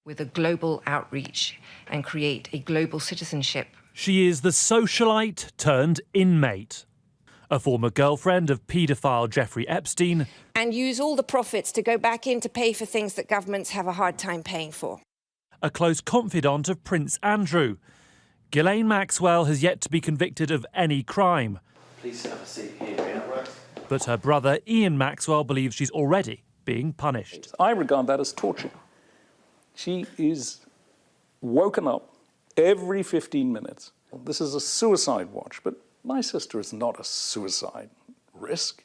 with a global outreach and create a global citizenship. She is the socialite turned inmate, a former girlfriend of paedophile Jeffrey Epstein. And use all the profits to go back in to pay for things that governments have a hard time paying for. A close confidant of Prince Andrew. Ghislaine Maxwell has yet to be convicted of any crime. Please have a seat here, yeah? But her brother Ian Maxwell believes she's already being punished. I regard that as torture. She is woken up every 15 minutes. This is a suicide watch, but my sister is not a suicide risk.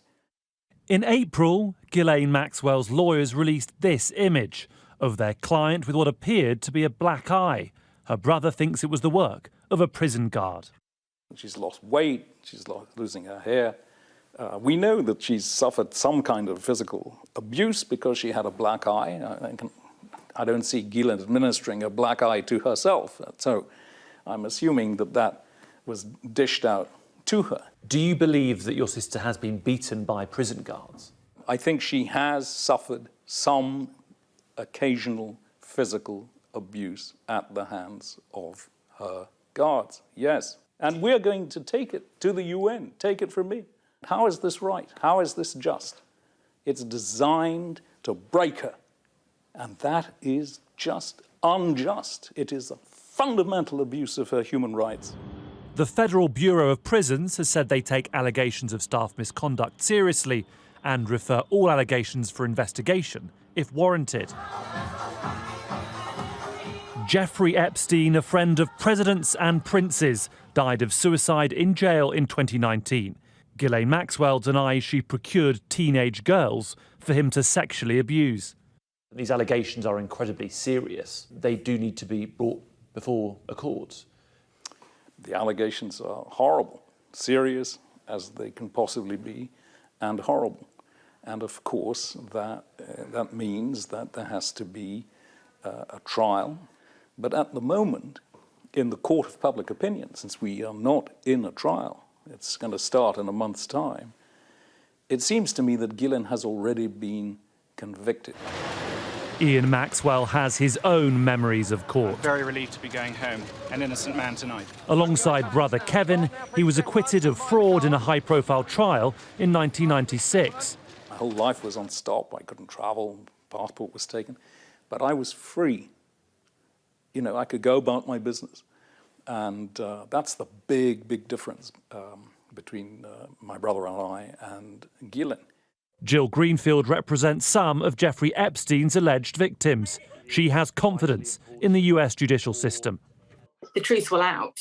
In April, Ghislaine Maxwell's lawyers released this image of their client with what appeared to be a black eye. Her brother thinks it was the work of a prison guard. She's lost weight, she's losing her hair. We know that she's suffered some kind of physical abuse because she had a black eye. I don't see Ghislaine administering a black eye to herself. So I'm assuming that that was dished out to her. Do you believe that your sister has been beaten by prison guards? I think she has suffered some occasional physical abuse at the hands of her guards, yes. And we're going to take it to the UN, take it from me. How is this right? How is this just? It's designed to break her. And that is just unjust. It is a fundamental abuse of her human rights. The Federal Bureau of Prisons has said they take allegations of staff misconduct seriously and refer all allegations for investigation if warranted. Jeffrey Epstein, a friend of presidents and princes, died of suicide in jail in 2019. Ghislaine Maxwell denies she procured teenage girls for him to sexually abuse. These allegations are incredibly serious. They do need to be brought before a court. The allegations are horrible, serious as they can possibly be, and horrible. And of course, that means that there has to be a trial. But at the moment, in the court of public opinion, since we are not in a trial, it's going to start in a month's time, it seems to me that Ghislaine has already been convicted. Ian Maxwell has his own memories of court. Very relieved to be going home, an innocent man tonight. Alongside brother Kevin, he was acquitted of fraud in a high-profile trial in 1996. My whole life was on stop. I couldn't travel, passport was taken, but I was free. You know, I could go about my business. And that's the big, big difference between my brother and I and Ghislaine. Jill Greenfield represents some of Jeffrey Epstein's alleged victims. She has confidence in the US judicial system. The truth will out.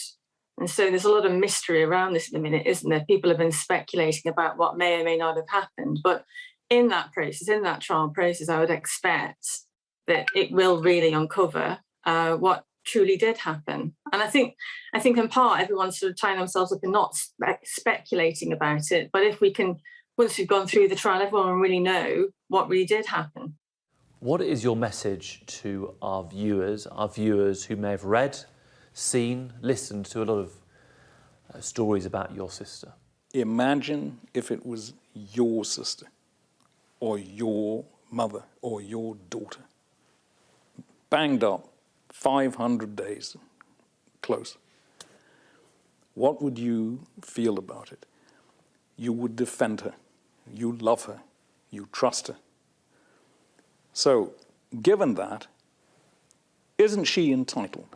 And so there's a lot of mystery around this at the minute, isn't there? People have been speculating about what may or may not have happened. But in that process, in that trial process, I would expect that it will really uncover what truly did happen. And I think in part, everyone's sort of tying themselves up and not speculating about it. But if we can, once we've gone through the trial, everyone will really know what really did happen. What is your message to our viewers who may have read, seen, listened to a lot of stories about your sister? Imagine if it was your sister or your mother or your daughter, banged up, 500 days close. What would you feel about it? You would defend her. You love her. You trust her. So, given that, isn't she entitled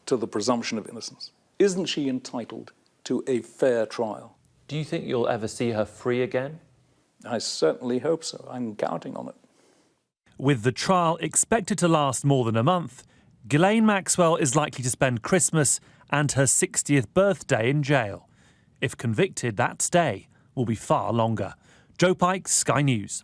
to the presumption of innocence? Isn't she entitled to a fair trial? Do you think you'll ever see her free again? I certainly hope so. I'm counting on it. With the trial expected to last more than a month, Ghislaine Maxwell is likely to spend Christmas and her 60th birthday in jail. If convicted, that stay will be far longer. Joe Pike, Sky News.